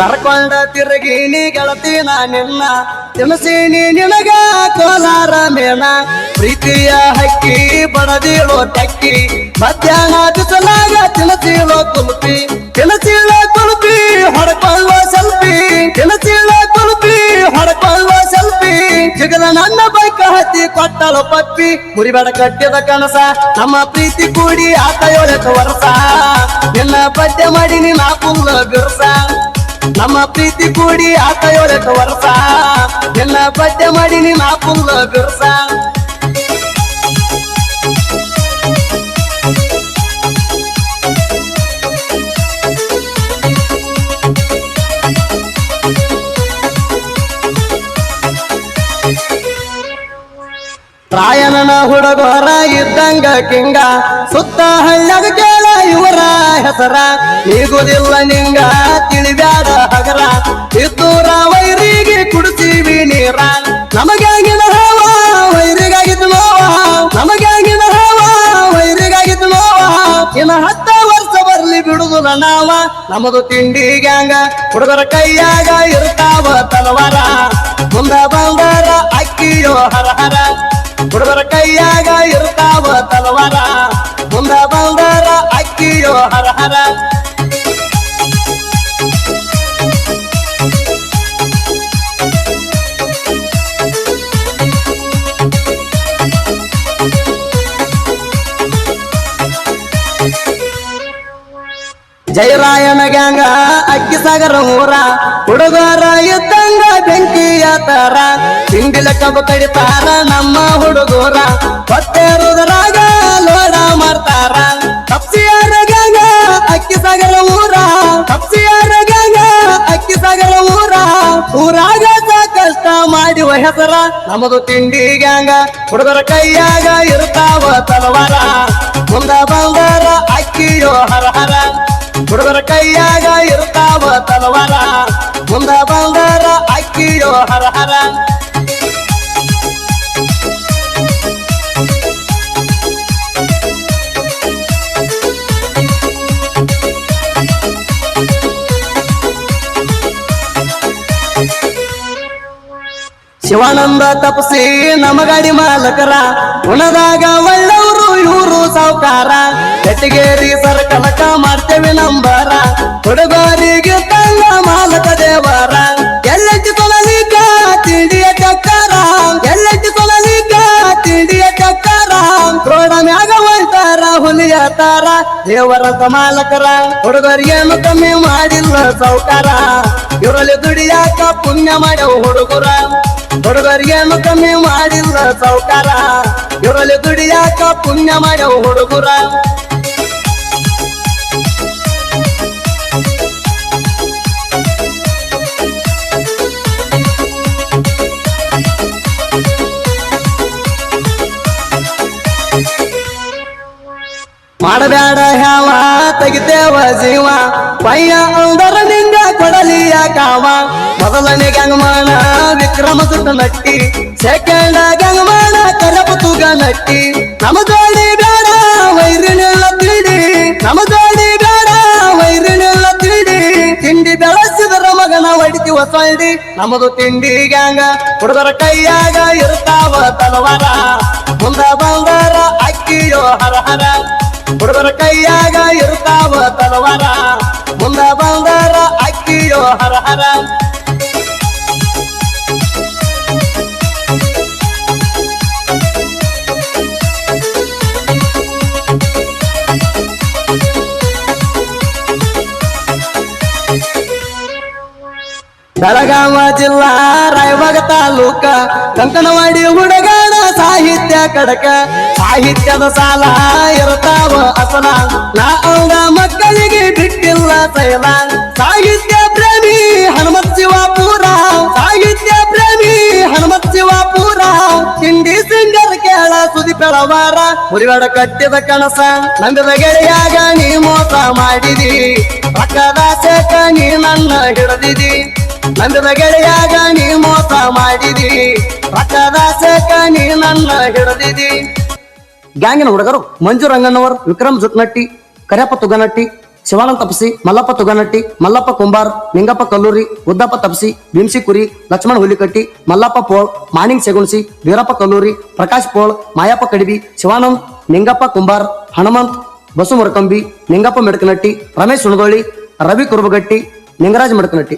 ಕರ್ಕೊಂಡ ತಿರುಗಿನಿ ಗೆಳತಿ ನಾ ನಿನ್ನ ತಿನಸೀನಿ ನಿನಗ ಕೋಲಾರ ಮೇಣ ಪ್ರೀತಿಯ ಹಕ್ಕಿ ಬಡದಿಳೋ ಟಕ್ಕಿ ಮಧ್ಯಾಹ್ನ ಬಿಸಲಾಗ ತಿನಸೀಳೋ ಕುಲ್ಪಿ ಹೊಡ್ಕೊಳ್ಳುವ ಸೆಲ್ಫಿ ಕುಲ್ಪಿ ಹೊಡ್ಕೊಳ್ಳುವ ಸೆಲ್ಫಿ ಜಗದ ನನ್ನ ಬೈಕ ಹತ್ತಿ ಕೊಟ್ಟಳು ಪಪ್ಪಿ ಮುರಿಬೇಡ ಕಟ್ಟಿದ ಕನಸ ನಮ್ಮ ಪ್ರೀತಿ ಕೂಡಿ ಆತ 7 ವರ್ಷ ನಿನ್ನ ಪದ್ಯ ಮಾಡಿನಿ ನಾ ಫುಲ್ ಬಿರ್ಸ ನಮ್ಮ ಪ್ರೀತಿ ಕೂಡಿ ಆತ 7 ವರ್ಷ ನಿನ್ನ ಪದ್ಯ ಮಾಡಿನಿ ನಾ ಫುಲ್ ಬಿರ್ಸ ರಾಯಣನ ಹುಡುಗರ ಇದ್ದಂಗ ಕಿಂಗ ಸುತ್ತ ಹಳ್ಳಗ ಕೇಳ ಇವರ ಹೆಸರ ನೀಗುದಿಲ್ಲ ನಿಂಗ ತಿಳಿಬ್ಯಾಡ ಹಗರ ಇದ್ದೂರ ವೈರಿಗೆ ಕುಡಿಸೀವಿ ನೀರ ನಮಗಾಗಿನ ಹಾವ ವೈರಿಗಾಗಿದ್ದು ನೋವ ನಮಗಾಗಿನ ಹಾವ ವೈರಿಗಾಗಿದ್ದು ನೋವ ಇನ್ನ 10 ವರ್ಷ ಬರ್ಲಿ ಬಿಡುದಿಲ್ಲ ನಾವ ನಮದು ತಿಂಡಿ ಗ್ಯಾಂಗ ಹುಡುಗರ ಕೈಯಾಗ ಇರ್ತಾವ ತಲವಾರ ಮುಂದ ಬಂದರ ಅಕ್ಕಿಯೋ ಹರ ಹರ ಹುಡುಗರ ಕೈಯಾಗ ಇರ್ತಾವ ತಲವಾರ ಮುಂದ ಬಂದರ ಅಕ್ಕಿಯೋ ಹರ ಹರ ಜಯರಾಯನ ಗ್ಯಾಂಗ ಅಕ್ಕಿ ಸಾಗರ ಊರ ಹುಡುಗರ ಇದ್ದಂಗ ಬೆಂಕಿಯ ತರ ತಿಂಡಿಲ ಕಬ್ಬು ಕಡಿತಾರ ನಮ್ಮ ಹುಡುಗರ ಹೊತ್ತೇರುದರಾಗ ಲೋಡ ಮಾಡ್ತಾರ ತಪ್ಸಿಯಾರ ಗ್ಯಾಂಗ ಅಕ್ಕಿ ಸಾಗರ ಊರ ತಪ್ಸಿಯಾರ ಗ್ಯಾಂಗ ಅಕ್ಕಿ ಸಾಗರ ಊರಾಗ ಸಾಕಷ್ಟ ಮಾಡಿವ ಹೆಸರ ನಮದು ತಿಂಡಿ ಗ್ಯಾಂಗ ಹುಡುಗರ ಕೈಯಾಗ ಇರ್ತಾವ ತಲವಾರ ಮುಂದ ಬಂದರ ಅಕ್ಕಿಯೋ ಹರ ಹರ ಹುಡುಗರ ಕೈಯಾಗ ಇರ್ತಾವ ತಲವಾರ ಮುಂದ ಬಂದರ ಅಕ್ಕಿಯೋ ಹರ ಹರ ಶಿವಾನಂದ ತಪಸಿ ನಮಗಾಡಿ ಮಾಲಕರ ಗುಣದಾಗ ಒಳ್ಳವರು ಇವರು ಸಾವುಕಾರ ಕಟ್ಟಿಗೇರಿ ಸರ್ಕಲಕ ಮಾಡ್ತೇವೆ ನಂಬರ ಹುಡುಗರಿಗೆ ತಂಗ ಮಾಲಕ ದೇವರ ಎಲ್ಲೆತ್ತಿ ಕೊನಲಿಕ ತಿಂಡಿಯ ಚಕ್ಕರ ಎಲ್ಲೆತ್ತಿ ಕೊನಲಿಕ ತಿಂಡಿಯ ಚಕ್ಕರ ರೋಡ ಮ್ಯಾಗ ಹೋಯ್ತಾರ ಹುಲಿಯ ತಾರ ದೇವರಂತ ಮಾಲಕರ ಹುಡುಗರಿಗೇನು ಕಮ್ಮಿ ಮಾಡಿಲ್ಲ ಸಾವುಕಾರ ಇವರಲ್ಲಿ ದುಡಿಯಾಕ ಪುಣ್ಯ ಮಾಡ್ಯವು ಹುಡುಗರಿಗೇನು ಕಮ್ಮಿ ಮಾಡಿಲ್ಲ ಸಾವುಕಾರ ಇವರಲ್ಲಿ ದುಡಿಯಾಕ ಪುಣ್ಯ ಮಾಡ್ಯವು ಹುಡುಗರ ಮಾಡಬ್ಯಾಡ ಹ್ಯಾವ ತೆಗಿತೇವ ಜೀವ ಪಯ್ಯ ಅಂದರ ನಿಂಗ ಕೊಡಲಿಯ ಕಾವ ಮೊದಲನೇ ಗಂಗಮಾನ ವಿಕ್ರಮ ಸುತ್ತ ನಟ್ಟಿ ಸೆಕೆಂಡ್ ಗಂಗಮಾನ ಕರಪತುಗ ನಟ್ಟಿ ನಮ್ಮ ಜೋಡಿ ಬೇಡ ವೈರಿನೆಲ್ಲ ತಿಳಿ ನಮ್ಮ ಜೋಡಿ ಬೇಡ ವೈರಿನೆಲ್ಲ ತಿಳಿ ತಿಂಡಿ ಬೆಳೆಸಿದರ ಮಗನ ಹೊಡಿತೀವ ಸೊಳ್ಳಿ ನಮದು ತಿಂಡಿ ಗ್ಯಾಂಗ ಹುಡುಗರ ಕೈಯಾಗ ಇರ್ತಾವ ತಲವಾರ ಮುಂದ ಬಂದರ ಅಕ್ಕಿಯೋ ಹರ ಹರ ಹುಡುಗರ ಕೈಯಾಗ ಇರ್ತಾವ ತಲವಾರ ಮುಂದ ಬಂದರ ಅಕ್ಕಿಯೋ ಹರ ಹರ ಬೆಳಗಾವ ಜಿಲ್ಲಾ ರಾಯಬಾಗ ತಾಲೂಕ ಕಂಕನವಾಡಿ ಹುಡುಗನ ಸಾಹಿತ್ಯ ಕಡಕ ಸಾಹಿತ್ಯದ ಸಾಲ ಇರ್ತಾವ ಅಸಲ ನಾ ಅವರ ಮಕ್ಕಳಿಗೆ ಬಿಟ್ಟಿಲ್ಲ ಸೈಲ ಸಾಹಿತ್ಯ ಪ್ರೇಮಿ ಹನುಮತ್ ಶಿವಾಪುರ ಸಾಹಿತ್ಯ ಪ್ರೇಮಿ ಹನುಮತ್ ಶಿವಾಪುರ ತಿಂಡಿ ಸಿಂಗರ್ ಕೇಳ ಸುದಿ ಬೆಳವಾರ ಮುರಿಗಡ ಕಟ್ಟಿದ ಕನಸ ನಂಬಿದ ಗೆಳೆಯಾಗ ನೀ ಮೋಸ ಮಾಡಿದಿ ಪಕ್ಕದ ಸೇಕ ನೀ ನನ್ನ ಹಿಡಿದಿದಿ ನಂಬಿದ ಗೆಳೆಯಾಗ ನೀ ಮೋಸ ಮಾಡಿದಿ ಪಕ್ಕದ ಸೇಕ ನೀ ನನ್ನ ಹಿಡಿದಿದಿ ಗ್ಯಾಂಗಿನ ಹುಡುಗರು ಮಂಜು ರಂಗಣ್ಣವರ್ ವಿಕ್ರಮ್ ಜುಟ್ನಟ್ಟಿ ಕರ್ಯಪ್ಪ ತುಗನಟ್ಟಿ ಶಿವಾನಂದ ತಪಸಿ, ಮಲ್ಲಪ್ಪ ತುಗನಟ್ಟಿ, ಮಲ್ಲಪ್ಪ ಕುಂಬಾರ್, ನಿಂಗಪ್ಪ ಕಲ್ಲೂರಿ, ಉದ್ದಪ್ಪ ತಪಸಿ, ಭೀಮ್ಸಿ ಕುರಿ, ಲಕ್ಷ್ಮಣ ಹುಲಿಕಟ್ಟಿ, ಮಲ್ಲಪ್ಪ ಪೋಳ್, ಮಾಣಿಂಗ್ ಸೆಗುಣಸಿ, ವೀರಪ್ಪ ಕಲ್ಲೂರಿ, ಪ್ರಕಾಶ್ ಪೋಳ್, ಮಾಯಪ್ಪ ಕಡಿಬಿ, ಶಿವಾನಂದ್, ನಿಂಗಪ್ಪ ಕುಂಬಾರ್, ಹನುಮಂತ್, ಬಸು ಮುರಕಂಬಿ, ನಿಂಗಪ್ಪ ಮೆಡಕನಟ್ಟಿ, ರಮೇಶ್ ಸುಣದೋಳಿ, ರವಿ ಕುರುಬಗಟ್ಟಿ, ನಿಂಗರಾಜ್ ಮೆಡಕನಟ್ಟಿ.